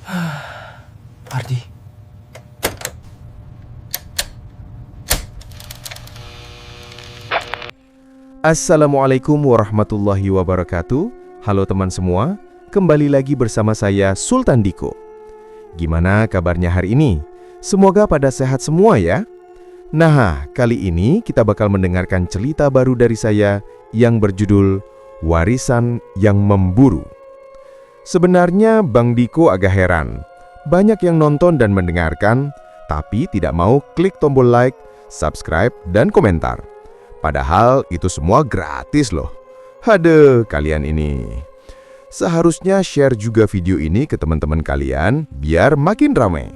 Ardi. Assalamualaikum warahmatullahi wabarakatuh. Halo teman semua, kembali lagi bersama saya Sultan Diko. Gimana kabarnya hari ini? Semoga pada sehat semua ya. Nah, kali ini kita bakal mendengarkan cerita baru dari saya yang berjudul Warisan yang Memburu. Sebenarnya Bang Diko agak heran. Banyak yang nonton dan mendengarkan, tapi tidak mau klik tombol like, subscribe, dan komentar. Padahal itu semua gratis loh. Haduh, kalian ini. Seharusnya share juga video ini ke teman-teman kalian biar makin ramai.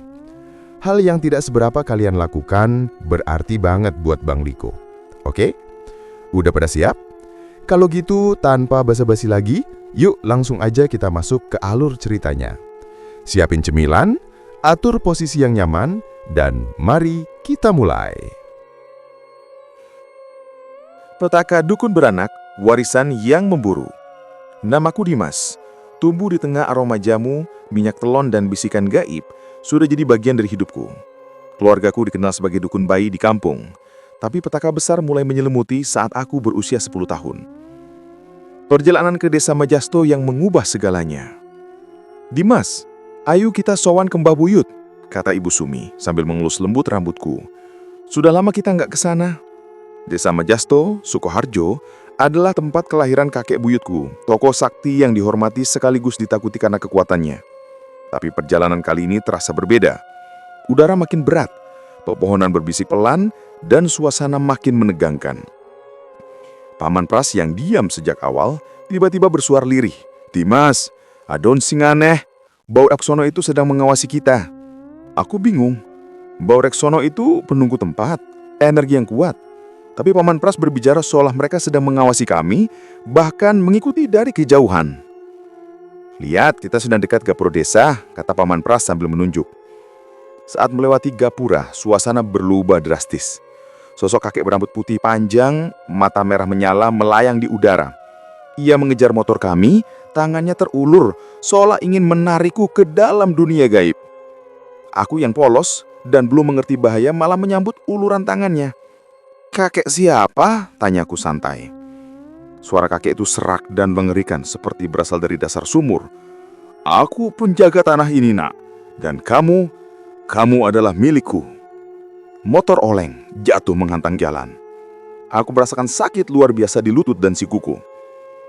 Hal yang tidak seberapa kalian lakukan berarti banget buat Bang Diko. Oke? Udah pada siap? Kalau gitu tanpa basa-basi lagi, yuk langsung aja kita masuk ke alur ceritanya. Siapin cemilan, atur posisi yang nyaman, dan mari kita mulai. Petaka Dukun Beranak, Warisan yang Memburu. Namaku Dimas. Tumbuh di tengah aroma jamu, minyak telon dan bisikan gaib sudah jadi bagian dari hidupku. Keluargaku dikenal sebagai dukun bayi di kampung, tapi petaka besar mulai menyelimuti saat aku berusia 10 tahun. Perjalanan ke desa Majasto yang mengubah segalanya. Dimas, ayo kita sowan ke Mbah Buyut, kata Ibu Sumi sambil mengelus lembut rambutku. Sudah lama kita nggak ke sana. Desa Majasto, Sukoharjo, adalah tempat kelahiran kakek buyutku, tokoh sakti yang dihormati sekaligus ditakuti karena kekuatannya. Tapi perjalanan kali ini terasa berbeda. Udara makin berat, pepohonan berbisik pelan, dan suasana makin menegangkan. Paman Pras yang diam sejak awal, tiba-tiba bersuara lirih. Dimas, adon sing aneh, Bau Reksono itu sedang mengawasi kita. Aku bingung, Bau Reksono itu penunggu tempat, energi yang kuat. Tapi Paman Pras berbicara seolah mereka sedang mengawasi kami, bahkan mengikuti dari kejauhan. Lihat, kita sudah dekat Gapura desa, kata Paman Pras sambil menunjuk. Saat melewati Gapura, suasana berubah drastis. Sosok kakek berambut putih panjang, mata merah menyala melayang di udara. Ia mengejar motor kami, tangannya terulur, seolah ingin menarikku ke dalam dunia gaib. Aku yang polos dan belum mengerti bahaya malah menyambut uluran tangannya. Kakek siapa? Tanyaku santai. Suara kakek itu serak dan mengerikan seperti berasal dari dasar sumur. Aku penjaga tanah ini, nak. Dan kamu adalah milikku. Motor oleng, jatuh menghantam jalan. Aku merasakan sakit luar biasa di lutut dan sikuku.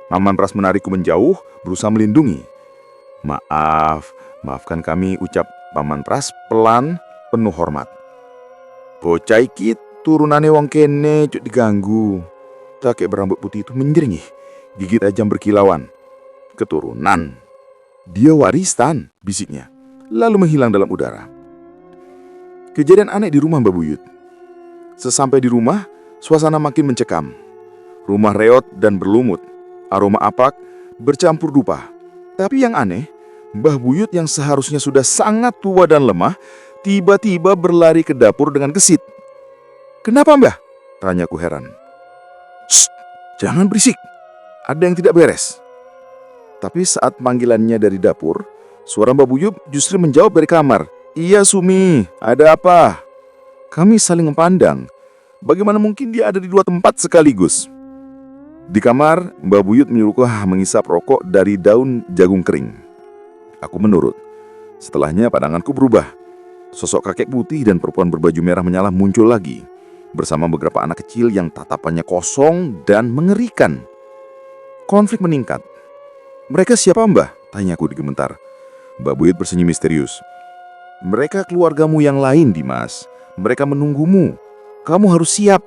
Paman Pras menarikku menjauh, berusaha melindungi. Maafkan kami, ucap Paman Pras pelan, penuh hormat. Bocah iki turunane wong kene cuk diganggu. Kakek berambut putih itu menjeringih, gigi tajam berkilauan. Keturunan. Dia warisan, bisiknya, lalu menghilang dalam udara. Kejadian aneh di rumah Mbah Buyut. Sesampai di rumah, suasana makin mencekam. Rumah reot dan berlumut, aroma apak bercampur dupa. Tapi yang aneh, Mbah Buyut yang seharusnya sudah sangat tua dan lemah, tiba-tiba berlari ke dapur dengan gesit. Kenapa, Mbah? Tanyaku heran. Shh, jangan berisik. Ada yang tidak beres. Tapi saat panggilannya dari dapur, suara Mbah Buyut justru menjawab dari kamar. Iya, Sumi, ada apa? Kami saling memandang. Bagaimana mungkin dia ada di dua tempat sekaligus? Di kamar, Mbah Buyut menyuruhku mengisap rokok dari daun jagung kering. Aku menurut. Setelahnya pandanganku berubah. Sosok kakek putih dan perempuan berbaju merah menyala muncul lagi, bersama beberapa anak kecil yang tatapannya kosong dan mengerikan. Konflik meningkat. Mereka siapa, Mbah? Tanyaku digementar. Mbah Buyut bersenyum misterius. Mereka keluargamu yang lain, Dimas. Mereka menunggumu. Kamu harus siap.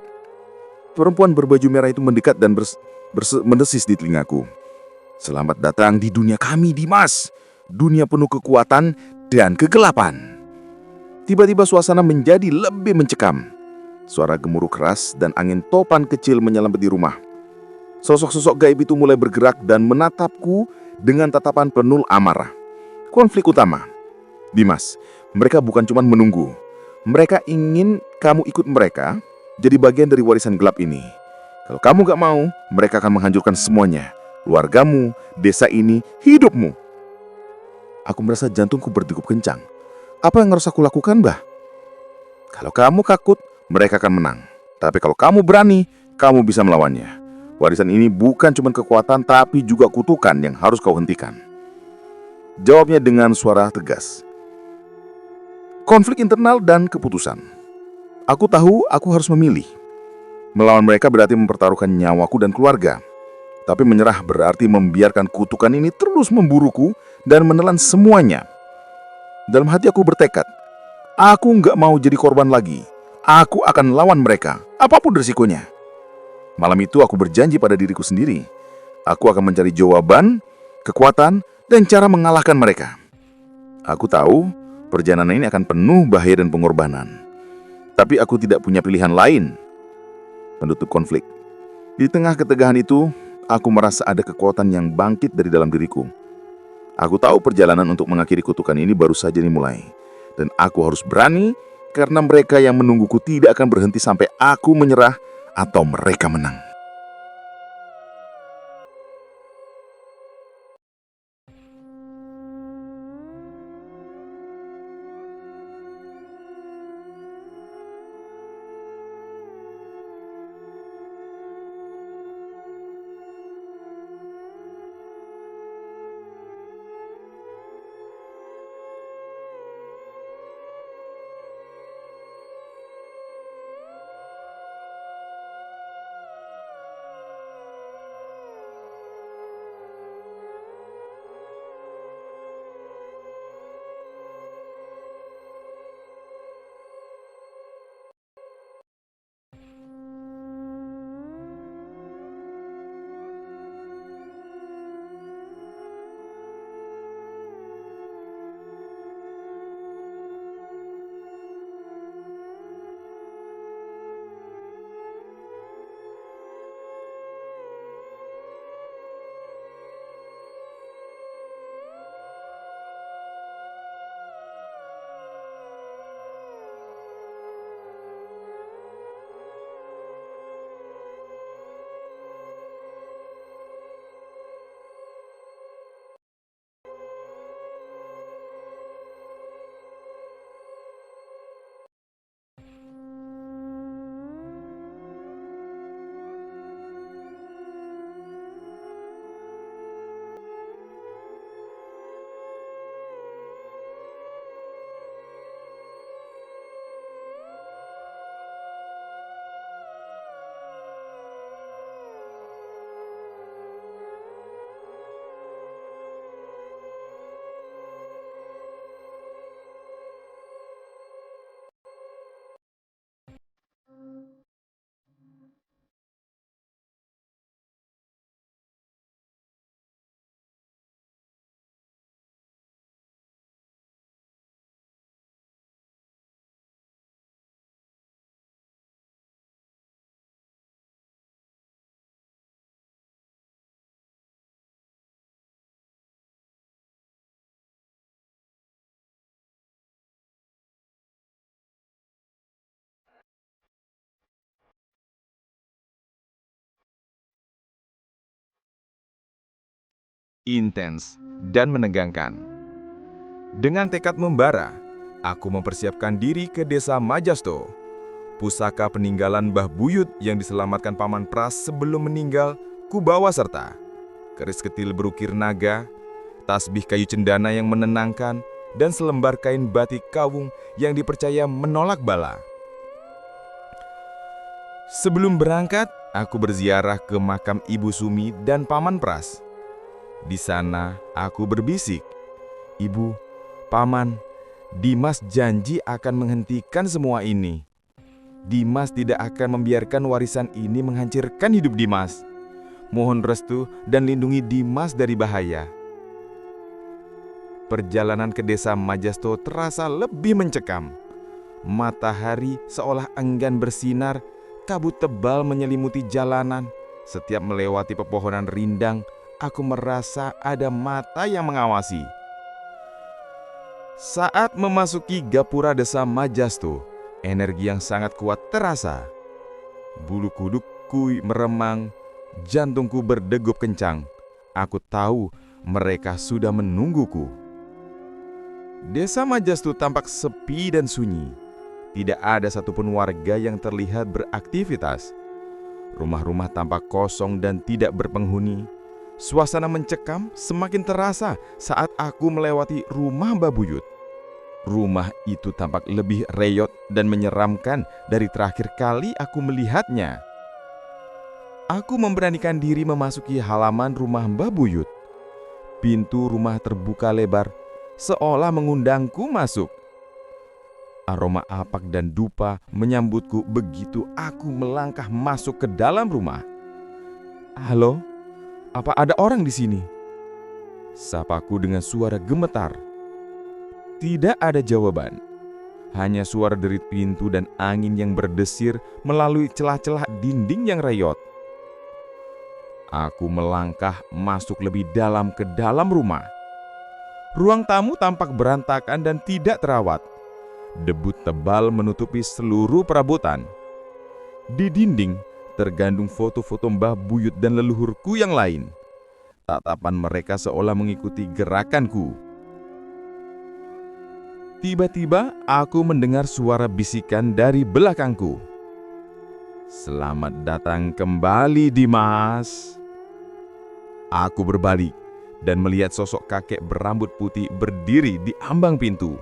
Perempuan berbaju merah itu mendekat dan mendesis di telingaku. Selamat datang di dunia kami, Dimas. Dunia penuh kekuatan dan kegelapan. Tiba-tiba suasana menjadi lebih mencekam. Suara gemuruh keras dan angin topan kecil menyelimuti rumah. Sosok-sosok gaib itu mulai bergerak dan menatapku dengan tatapan penuh amarah. Konflik utama. Dimas, mereka bukan cuma menunggu. Mereka ingin kamu ikut mereka jadi bagian dari warisan gelap ini. Kalau kamu gak mau, mereka akan menghancurkan semuanya. Keluargamu, desa ini, hidupmu. Aku merasa jantungku berdegup kencang. Apa yang harus aku lakukan, Mbah? Kalau kamu takut, mereka akan menang. Tapi kalau kamu berani, kamu bisa melawannya. Warisan ini bukan cuma kekuatan, tapi juga kutukan yang harus kau hentikan. Jawabnya dengan suara tegas. Konflik internal dan keputusan. Aku tahu aku harus memilih. Melawan mereka berarti mempertaruhkan nyawaku dan keluarga. Tapi menyerah berarti membiarkan kutukan ini terus memburuku dan menelan semuanya. Dalam hati aku bertekad, aku nggak mau jadi korban lagi. Aku akan lawan mereka, apapun risikonya. Malam itu aku berjanji pada diriku sendiri. Aku akan mencari jawaban, kekuatan, dan cara mengalahkan mereka. Aku tahu perjalanan ini akan penuh bahaya dan pengorbanan. Tapi aku tidak punya pilihan lain. Penutup konflik. Di tengah ketegangan itu, aku merasa ada kekuatan yang bangkit dari dalam diriku. Aku tahu perjalanan untuk mengakhiri kutukan ini baru saja dimulai. Dan aku harus berani karena mereka yang menungguku tidak akan berhenti sampai aku menyerah atau mereka menang. Intens dan menegangkan. Dengan tekad membara, aku mempersiapkan diri ke desa Majasto. Pusaka peninggalan Mbah Buyut yang diselamatkan Paman Pras sebelum meninggal, kubawa serta keris ketil berukir naga, tasbih kayu cendana yang menenangkan, dan selembar kain batik kawung yang dipercaya menolak bala. Sebelum berangkat, aku berziarah ke makam Ibu Sumi dan Paman Pras. Di sana, aku berbisik, "Ibu, Paman, Dimas janji akan menghentikan semua ini. Dimas tidak akan membiarkan warisan ini menghancurkan hidup Dimas. Mohon restu dan lindungi Dimas dari bahaya." Perjalanan ke desa Majasto terasa lebih mencekam. Matahari seolah enggan bersinar, kabut tebal menyelimuti jalanan. Setiap melewati pepohonan rindang, aku merasa ada mata yang mengawasi. Saat memasuki gapura desa Majasto, energi yang sangat kuat terasa. Bulu kudukku meremang, jantungku berdegup kencang. Aku tahu mereka sudah menungguku. Desa Majastu tampak sepi dan sunyi. Tidak ada satupun warga yang terlihat beraktivitas. Rumah-rumah tampak kosong dan tidak berpenghuni. Suasana mencekam semakin terasa saat aku melewati rumah Mbah Buyut. Rumah itu tampak lebih reyot dan menyeramkan dari terakhir kali aku melihatnya. Aku memberanikan diri memasuki halaman rumah Mbah Buyut. Pintu rumah terbuka lebar, seolah mengundangku masuk. Aroma apak dan dupa menyambutku begitu aku melangkah masuk ke dalam rumah. "Halo, apa ada orang di sini?" sapaku dengan suara gemetar. Tidak ada jawaban. Hanya suara derit pintu dan angin yang berdesir melalui celah-celah dinding yang reyot. Aku melangkah masuk lebih dalam ke dalam rumah. Ruang tamu tampak berantakan dan tidak terawat. Debu tebal menutupi seluruh perabotan. Di dinding tergantung foto-foto Mbah Buyut dan leluhurku yang lain. Tatapan mereka seolah mengikuti gerakanku. Tiba-tiba aku mendengar suara bisikan dari belakangku. "Selamat datang kembali, Dimas." Aku berbalik dan melihat sosok kakek berambut putih berdiri di ambang pintu.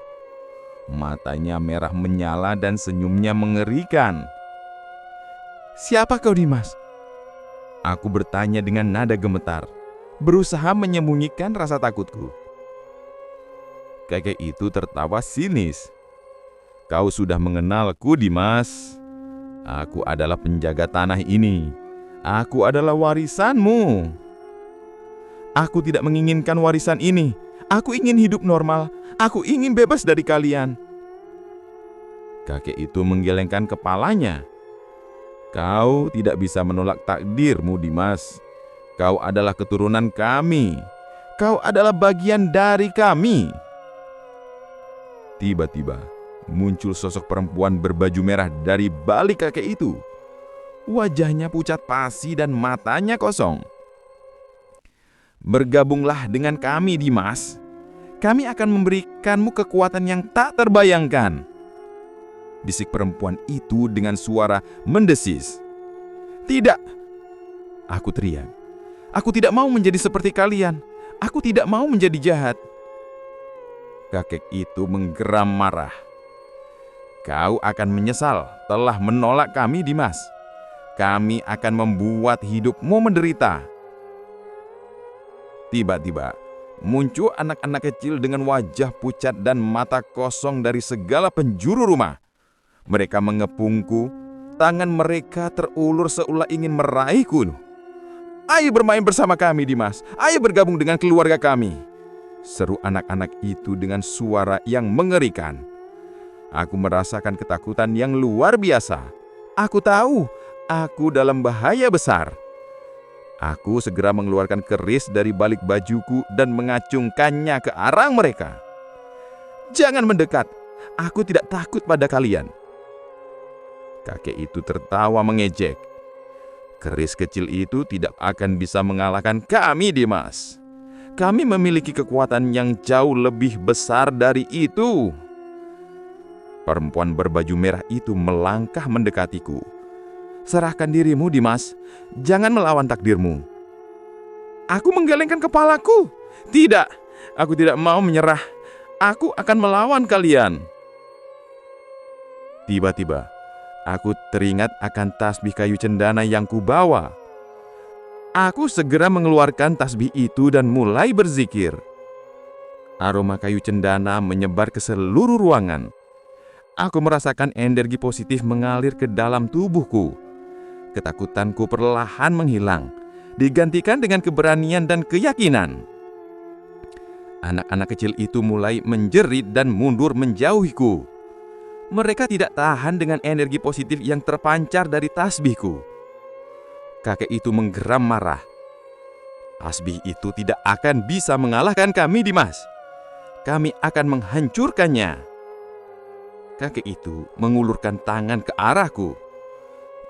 Matanya merah menyala dan senyumnya mengerikan. "Siapa kau, Dimas?" Aku bertanya dengan nada gemetar, berusaha menyembunyikan rasa takutku. Kakek itu tertawa sinis. "Kau sudah mengenalku, Dimas. Aku adalah penjaga tanah ini. Aku adalah warisanmu." "Aku tidak menginginkan warisan ini. Aku ingin hidup normal. Aku ingin bebas dari kalian." Kakek itu menggelengkan kepalanya. "Kau tidak bisa menolak takdirmu, Dimas. Kau adalah keturunan kami. Kau adalah bagian dari kami." Tiba-tiba muncul sosok perempuan berbaju merah dari balik kakek itu. Wajahnya pucat pasi dan matanya kosong. "Bergabunglah dengan kami, Dimas. Kami akan memberikanmu kekuatan yang tak terbayangkan," bisik perempuan itu dengan suara mendesis. "Tidak!" aku teriak. "Aku tidak mau menjadi seperti kalian. Aku tidak mau menjadi jahat." Kakek itu menggeram marah. "Kau akan menyesal telah menolak kami, Dimas. Kami akan membuat hidupmu menderita." Tiba-tiba muncul anak-anak kecil dengan wajah pucat dan mata kosong dari segala penjuru rumah. Mereka mengepungku, tangan mereka terulur seolah ingin meraihku. "Ayo bermain bersama kami, Dimas. Ayo bergabung dengan keluarga kami," seru anak-anak itu dengan suara yang mengerikan. Aku merasakan ketakutan yang luar biasa. Aku tahu aku dalam bahaya besar. Aku segera mengeluarkan keris dari balik bajuku dan mengacungkannya ke arah mereka. "Jangan mendekat. Aku tidak takut pada kalian." Kakek itu tertawa mengejek. "Keris kecil itu tidak akan bisa mengalahkan kami, Dimas. Kami memiliki kekuatan yang jauh lebih besar dari itu." Perempuan berbaju merah itu melangkah mendekatiku. "Serahkan dirimu, Dimas. Jangan melawan takdirmu." Aku menggelengkan kepalaku. "Tidak, aku tidak mau menyerah. Aku akan melawan kalian." Tiba-tiba, aku teringat akan tasbih kayu cendana yang kubawa. Aku segera mengeluarkan tasbih itu dan mulai berzikir. Aroma kayu cendana menyebar ke seluruh ruangan. Aku merasakan energi positif mengalir ke dalam tubuhku. Ketakutanku perlahan menghilang, digantikan dengan keberanian dan keyakinan. Anak-anak kecil itu mulai menjerit dan mundur menjauhiku. Mereka tidak tahan dengan energi positif yang terpancar dari tasbihku. Kakek itu menggeram marah. "Tasbih itu tidak akan bisa mengalahkan kami, Dimas. Kami akan menghancurkannya." Kakek itu mengulurkan tangan ke arahku.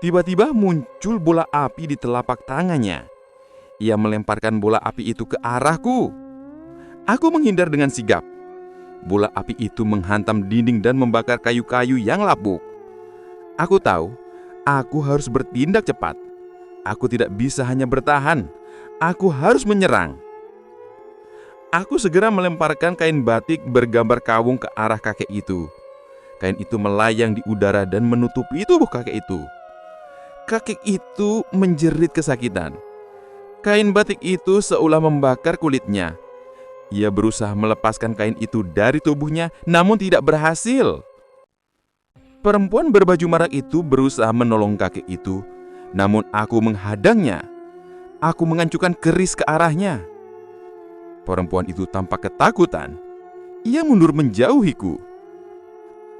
Tiba-tiba muncul bola api di telapak tangannya. Ia melemparkan bola api itu ke arahku. Aku menghindar dengan sigap. Bola api itu menghantam dinding dan membakar kayu-kayu yang lapuk. Aku tahu, aku harus bertindak cepat. Aku tidak bisa hanya bertahan. Aku harus menyerang. Aku segera melemparkan kain batik bergambar kawung ke arah kakek itu. Kain itu melayang di udara dan menutupi tubuh kakek itu. Kakek itu menjerit kesakitan. Kain batik itu seolah membakar kulitnya. Ia berusaha melepaskan kain itu dari tubuhnya, namun tidak berhasil. Perempuan berbaju merak itu berusaha menolong kakek itu, namun aku menghadangnya. Aku mengancurkan keris ke arahnya. Perempuan itu tampak ketakutan. Ia mundur menjauhiku.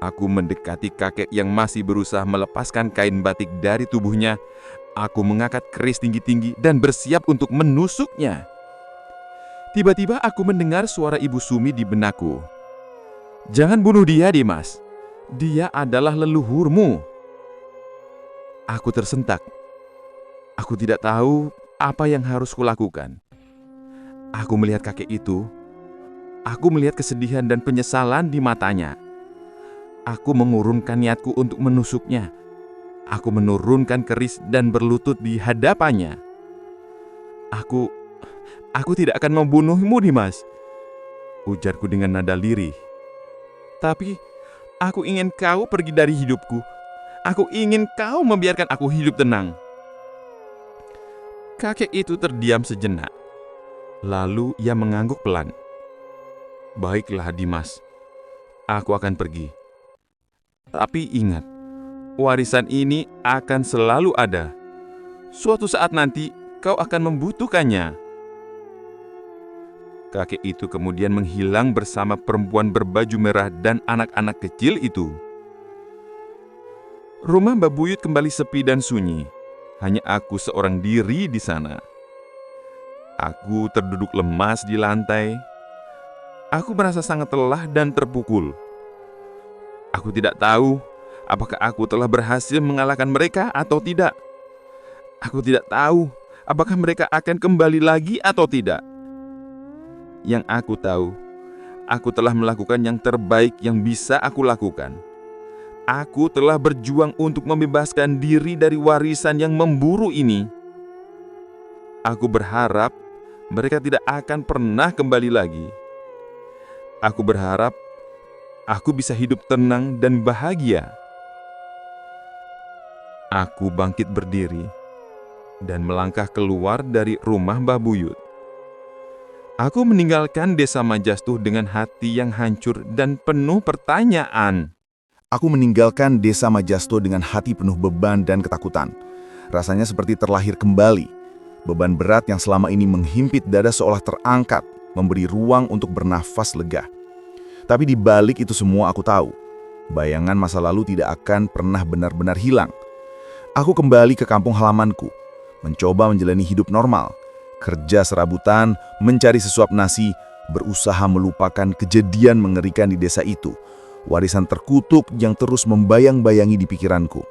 Aku mendekati kakek yang masih berusaha melepaskan kain batik dari tubuhnya. Aku mengangkat keris tinggi-tinggi dan bersiap untuk menusuknya. Tiba-tiba aku mendengar suara Ibu Sumi di benakku. "Jangan bunuh dia, Dimas. Dia adalah leluhurmu." Aku tersentak. Aku tidak tahu apa yang harus kulakukan. Aku melihat kakek itu. Aku melihat kesedihan dan penyesalan di matanya. Aku mengurungkan niatku untuk menusuknya. Aku menurunkan keris dan berlutut di hadapannya. Aku tidak akan membunuhmu, Dimas," ujarku dengan nada lirih. "Tapi aku ingin kau pergi dari hidupku. Aku ingin kau membiarkan aku hidup tenang." Kakek itu terdiam sejenak. Lalu ia mengangguk pelan. "Baiklah, Dimas. Aku akan pergi. Tapi ingat, warisan ini akan selalu ada. Suatu saat nanti kau akan membutuhkannya." Kakek itu kemudian menghilang bersama perempuan berbaju merah dan anak-anak kecil itu. Rumah Mbak Buyut kembali sepi dan sunyi. Hanya aku seorang diri di sana. Aku terduduk lemas di lantai. Aku merasa sangat lelah dan terpukul. Aku tidak tahu apakah aku telah berhasil mengalahkan mereka atau tidak. Aku tidak tahu apakah mereka akan kembali lagi atau tidak. Yang aku tahu, aku telah melakukan yang terbaik yang bisa aku lakukan. Aku telah berjuang untuk membebaskan diri dari warisan yang memburu ini. Aku berharap mereka tidak akan pernah kembali lagi. Aku berharap aku bisa hidup tenang dan bahagia. Aku bangkit berdiri dan melangkah keluar dari rumah Mbah Buyut. Aku meninggalkan desa Majastuh dengan hati yang hancur dan penuh pertanyaan. Aku meninggalkan desa Majastuh dengan hati penuh beban dan ketakutan. Rasanya seperti terlahir kembali. Beban berat yang selama ini menghimpit dada seolah terangkat, memberi ruang untuk bernafas lega. Tapi di balik itu semua aku tahu, bayangan masa lalu tidak akan pernah benar-benar hilang. Aku kembali ke kampung halamanku, mencoba menjalani hidup normal, kerja serabutan, mencari sesuap nasi, berusaha melupakan kejadian mengerikan di desa itu, warisan terkutuk yang terus membayang-bayangi di pikiranku.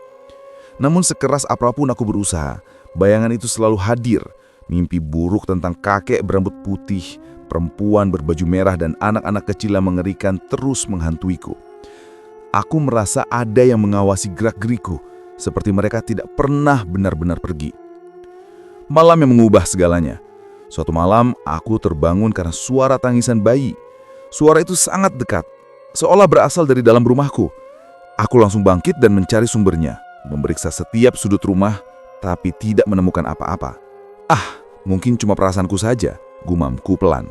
Namun sekeras apapun aku berusaha, bayangan itu selalu hadir, mimpi buruk tentang kakek berambut putih, perempuan berbaju merah dan anak-anak kecil yang mengerikan terus menghantuiku. Aku merasa ada yang mengawasi gerak-geriku, seperti mereka tidak pernah benar-benar pergi. Malam yang mengubah segalanya. Suatu malam, aku terbangun karena suara tangisan bayi. Suara itu sangat dekat, seolah berasal dari dalam rumahku. Aku langsung bangkit dan mencari sumbernya, memeriksa setiap sudut rumah, tapi tidak menemukan apa-apa. Mungkin cuma perasaanku saja, gumamku pelan,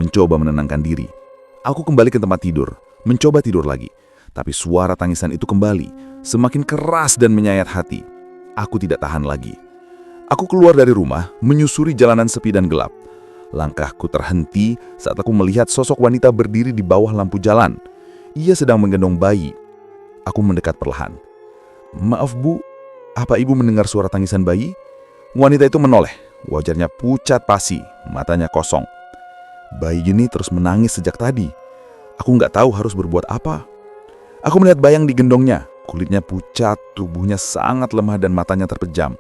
mencoba menenangkan diri. Aku kembali ke tempat tidur, mencoba tidur lagi. Tapi suara tangisan itu kembali, semakin keras dan menyayat hati. Aku tidak tahan lagi. Aku keluar dari rumah, menyusuri jalanan sepi dan gelap. Langkahku terhenti saat aku melihat sosok wanita berdiri di bawah lampu jalan. Ia sedang menggendong bayi. Aku mendekat perlahan. "Maaf Bu, apa Ibu mendengar suara tangisan bayi?" Wanita itu menoleh, wajahnya pucat pasi, matanya kosong. "Bayi ini terus menangis sejak tadi. Aku nggak tahu harus berbuat apa." Aku melihat bayang digendongnya, kulitnya pucat, tubuhnya sangat lemah dan matanya terpejam.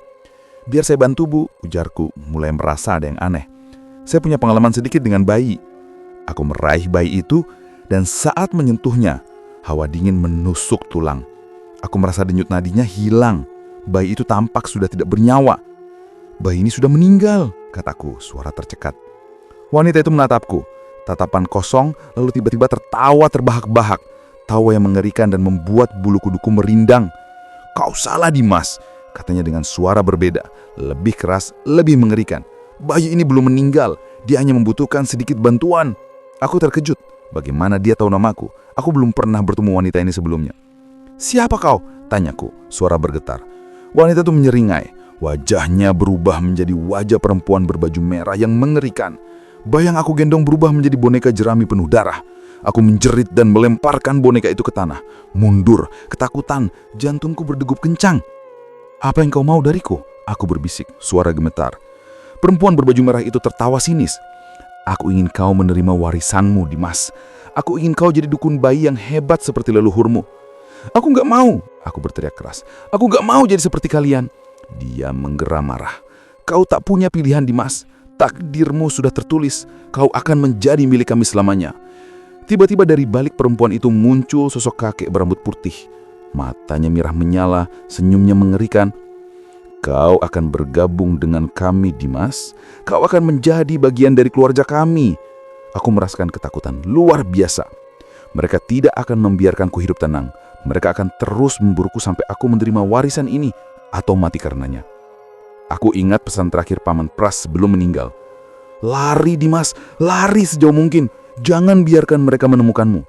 "Biar saya bantu Bu," ujarku, mulai merasa ada yang aneh. Saya punya pengalaman sedikit dengan bayi. Aku meraih bayi itu dan saat menyentuhnya, hawa dingin menusuk tulang. Aku merasa denyut nadinya hilang. Bayi itu tampak sudah tidak bernyawa. Bayi ini sudah meninggal, kataku, suara tercekat. Wanita itu menatapku, tatapan kosong, lalu tiba-tiba tertawa terbahak-bahak. Tawa yang mengerikan dan membuat bulu kuduku merindang. "Kau salah, Dimas," katanya dengan suara berbeda, lebih keras, lebih mengerikan. "Bayi ini belum meninggal, dia hanya membutuhkan sedikit bantuan." Aku terkejut. Bagaimana dia tahu namaku? Aku belum pernah bertemu wanita ini sebelumnya. "Siapa kau?" tanyaku, suara bergetar. Wanita itu menyeringai. Wajahnya berubah menjadi wajah perempuan berbaju merah yang mengerikan. Bayang aku gendong berubah menjadi boneka jerami penuh darah. Aku menjerit dan melemparkan boneka itu ke tanah. Mundur, ketakutan, jantungku berdegup kencang. "Apa yang kau mau dariku?" aku berbisik, suara gemetar. Perempuan berbaju merah itu tertawa sinis. "Aku ingin kau menerima warisanmu, Dimas. Aku ingin kau jadi dukun bayi yang hebat seperti leluhurmu." "Aku nggak mau," aku berteriak keras. "Aku nggak mau jadi seperti kalian." Dia menggeram marah. "Kau tak punya pilihan, Dimas. Takdirmu sudah tertulis. Kau akan menjadi milik kami selamanya." Tiba-tiba dari balik perempuan itu muncul sosok kakek berambut putih. Matanya merah menyala, senyumnya mengerikan. "Kau akan bergabung dengan kami, Dimas. Kau akan menjadi bagian dari keluarga kami." Aku merasakan ketakutan luar biasa. Mereka tidak akan membiarkanku hidup tenang. Mereka akan terus memburuku sampai aku menerima warisan ini atau mati karenanya. Aku ingat pesan terakhir Paman Pras sebelum meninggal. "Lari, Dimas, lari sejauh mungkin. Jangan biarkan mereka menemukanmu."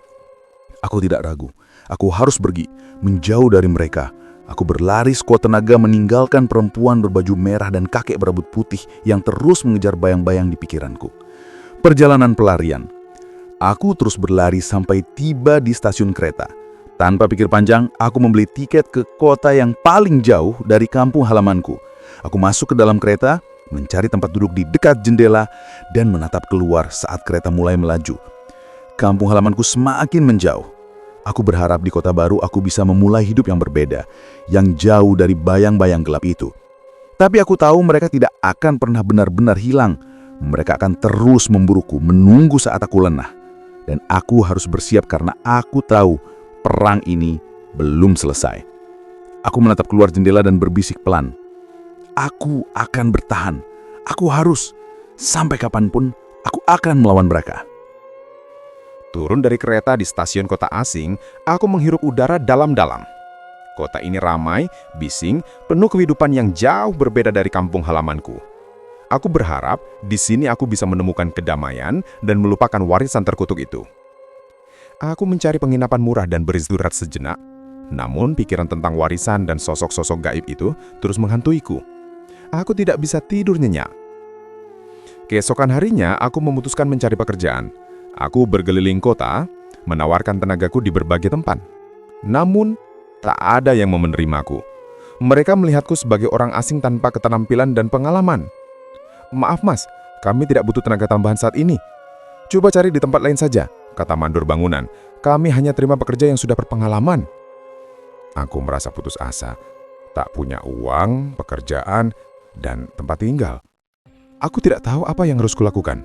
Aku tidak ragu. Aku harus pergi, menjauh dari mereka. Aku berlari sekuat tenaga meninggalkan perempuan berbaju merah dan kakek berambut putih yang terus mengejar bayang-bayang di pikiranku. Perjalanan pelarian. Aku terus berlari sampai tiba di stasiun kereta. Tanpa pikir panjang, aku membeli tiket ke kota yang paling jauh dari kampung halamanku. Aku masuk ke dalam kereta, mencari tempat duduk di dekat jendela, dan menatap keluar saat kereta mulai melaju. Kampung halamanku semakin menjauh. Aku berharap di kota baru aku bisa memulai hidup yang berbeda, yang jauh dari bayang-bayang gelap itu. Tapi aku tahu mereka tidak akan pernah benar-benar hilang. Mereka akan terus memburuku, menunggu saat aku lengah. Dan aku harus bersiap karena aku tahu perang ini belum selesai. Aku menatap keluar jendela dan berbisik pelan. Aku akan bertahan. Aku harus. Sampai kapanpun, aku akan melawan mereka. Turun dari kereta di stasiun kota asing, aku menghirup udara dalam-dalam. Kota ini ramai, bising, penuh kehidupan yang jauh berbeda dari kampung halamanku. Aku berharap di sini aku bisa menemukan kedamaian dan melupakan warisan terkutuk itu. Aku mencari penginapan murah dan beristirahat sejenak. Namun pikiran tentang warisan dan sosok-sosok gaib itu terus menghantuiku. Aku tidak bisa tidur nyenyak. Keesokan harinya aku memutuskan mencari pekerjaan. Aku berkeliling kota, menawarkan tenagaku di berbagai tempat. Namun, tak ada yang mau menerimaku. Mereka melihatku sebagai orang asing tanpa keterampilan dan pengalaman. "Maaf mas, kami tidak butuh tenaga tambahan saat ini. Coba cari di tempat lain saja," kata mandor bangunan. "Kami hanya terima pekerja yang sudah berpengalaman." Aku merasa putus asa. Tak punya uang, pekerjaan, dan tempat tinggal. Aku tidak tahu apa yang harus kulakukan.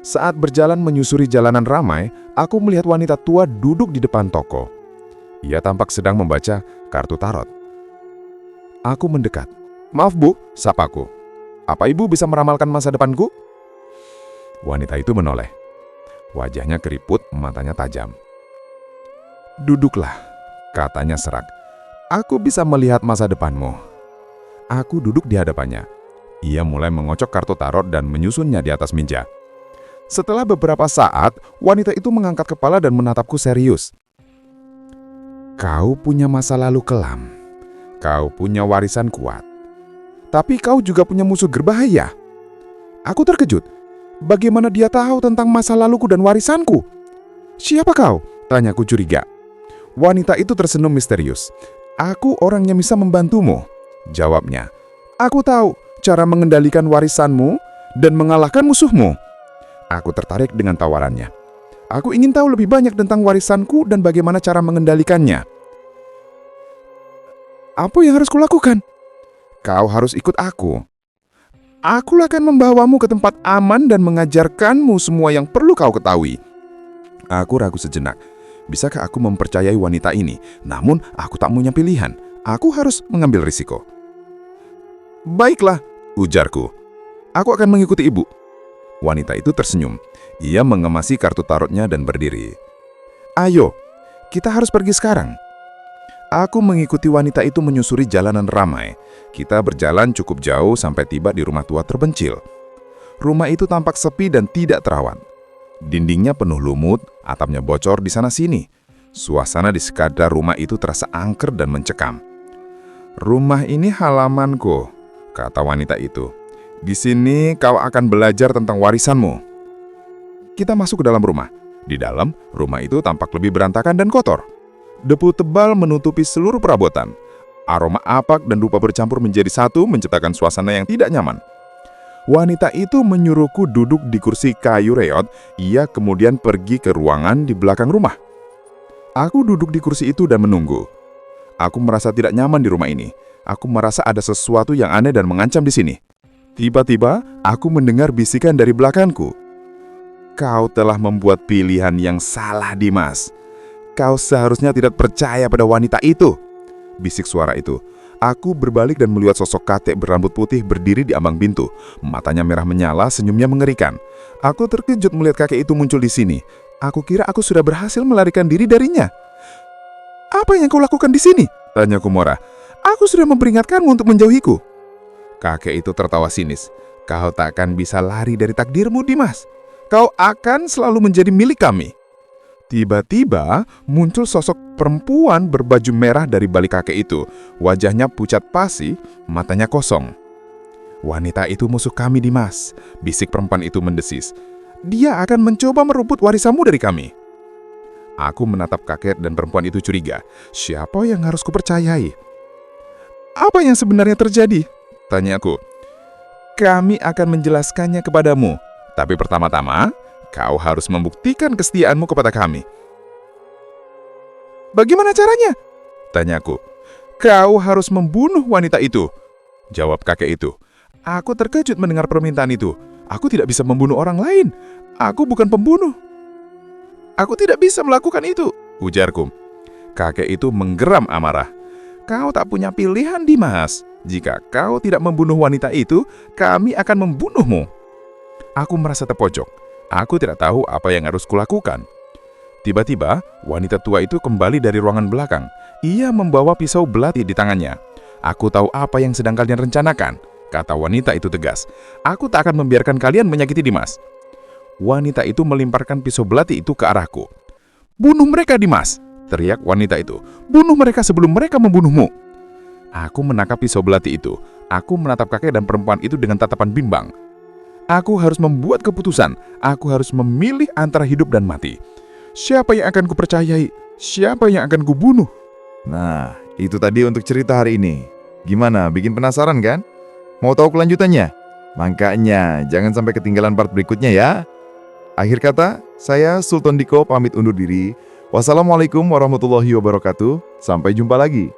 Saat berjalan menyusuri jalanan ramai, aku melihat wanita tua duduk di depan toko. Ia tampak sedang membaca kartu tarot. Aku mendekat. "Maaf bu," sapaku. "Apa ibu bisa meramalkan masa depanku?" Wanita itu menoleh. Wajahnya keriput, matanya tajam. "Duduklah," katanya serak. "Aku bisa melihat masa depanmu." Aku duduk di hadapannya. Ia mulai mengocok kartu tarot dan menyusunnya di atas meja. Setelah beberapa saat, wanita itu mengangkat kepala dan menatapku serius. "Kau punya masa lalu kelam. Kau punya warisan kuat. Tapi kau juga punya musuh berbahaya." Aku terkejut. Bagaimana dia tahu tentang masa laluku dan warisanku? "Siapa kau?" tanyaku curiga. Wanita itu tersenyum misterius. "Aku orang yang bisa membantumu," jawabnya. "Aku tahu cara mengendalikan warisanmu dan mengalahkan musuhmu." Aku tertarik dengan tawarannya. Aku ingin tahu lebih banyak tentang warisanku dan bagaimana cara mengendalikannya. "Apa yang harus kulakukan?" "Kau harus ikut aku. Aku akan membawamu ke tempat aman dan mengajarkanmu semua yang perlu kau ketahui." Aku ragu sejenak. Bisakah aku mempercayai wanita ini? Namun aku tak punya pilihan. Aku harus mengambil risiko. Baiklah, ujarku. Aku akan mengikuti ibu. Wanita itu tersenyum. Ia mengemasi kartu tarotnya dan berdiri. Ayo, kita harus pergi sekarang. Aku mengikuti wanita itu menyusuri jalanan ramai. Kita berjalan cukup jauh sampai tiba di rumah tua terpencil. Rumah itu tampak sepi dan tidak terawat. Dindingnya penuh lumut, atapnya bocor di sana-sini. Suasana di sekadar rumah itu terasa angker dan mencekam. Rumah ini halamanku, kata wanita itu. Di sini kau akan belajar tentang warisanmu. Kita masuk ke dalam rumah. Di dalam, rumah itu tampak lebih berantakan dan kotor. Debu tebal menutupi seluruh perabotan. Aroma apak dan dupa bercampur menjadi satu menciptakan suasana yang tidak nyaman. Wanita itu menyuruhku duduk di kursi kayu reot. Ia kemudian pergi ke ruangan di belakang rumah. Aku duduk di kursi itu dan menunggu. Aku merasa tidak nyaman di rumah ini. Aku merasa ada sesuatu yang aneh dan mengancam di sini. Tiba-tiba, aku mendengar bisikan dari belakangku. Kau telah membuat pilihan yang salah, Dimas. Kau seharusnya tidak percaya pada wanita itu. Bisik suara itu. Aku berbalik dan melihat sosok kakek berambut putih berdiri di ambang pintu. Matanya merah menyala, senyumnya mengerikan. Aku terkejut melihat kakek itu muncul di sini. Aku kira aku sudah berhasil melarikan diri darinya. Apa yang kau lakukan di sini? Tanya Kumora. Aku sudah memperingatkanmu untuk menjauhiku. Kakek itu tertawa sinis. Kau takkan bisa lari dari takdirmu, Dimas. Kau akan selalu menjadi milik kami. Tiba-tiba muncul sosok perempuan berbaju merah dari balik kakek itu. Wajahnya pucat pasi, matanya kosong. Wanita itu musuh kami, Dimas. Bisik perempuan itu mendesis. Dia akan mencoba merebut warisanmu dari kami. Aku menatap kakek dan perempuan itu curiga. Siapa yang harus kupercayai? Apa yang sebenarnya terjadi? Tanya aku. Kami akan menjelaskannya kepadamu. Tapi pertama-tama, kau harus membuktikan kesetiaanmu kepada kami. Bagaimana caranya? Tanyaku. Kau harus membunuh wanita itu. Jawab kakek itu. Aku terkejut mendengar permintaan itu. Aku tidak bisa membunuh orang lain. Aku bukan pembunuh. Aku tidak bisa melakukan itu, ujarku. Kakek itu menggeram amarah. Kau tak punya pilihan, Dimas. Jika kau tidak membunuh wanita itu, kami akan membunuhmu. Aku merasa terpojok. Aku tidak tahu apa yang harus kulakukan. Tiba-tiba, wanita tua itu kembali dari ruangan belakang. Ia membawa pisau belati di tangannya. Aku tahu apa yang sedang kalian rencanakan, kata wanita itu tegas. Aku tak akan membiarkan kalian menyakiti Dimas. Wanita itu melemparkan pisau belati itu ke arahku. Bunuh mereka, Dimas, teriak wanita itu. Bunuh mereka sebelum mereka membunuhmu. Aku menangkap pisau belati itu. Aku menatap kakek dan perempuan itu dengan tatapan bimbang. Aku harus membuat keputusan. Aku harus memilih antara hidup dan mati. Siapa yang akan kupercayai? Siapa yang akan kubunuh? Nah, itu tadi untuk cerita hari ini. Gimana, bikin penasaran kan? Mau tahu kelanjutannya? Makanya, jangan sampai ketinggalan part berikutnya ya. Akhir kata, saya Sultan Diko pamit undur diri. Wassalamualaikum warahmatullahi wabarakatuh. Sampai jumpa lagi.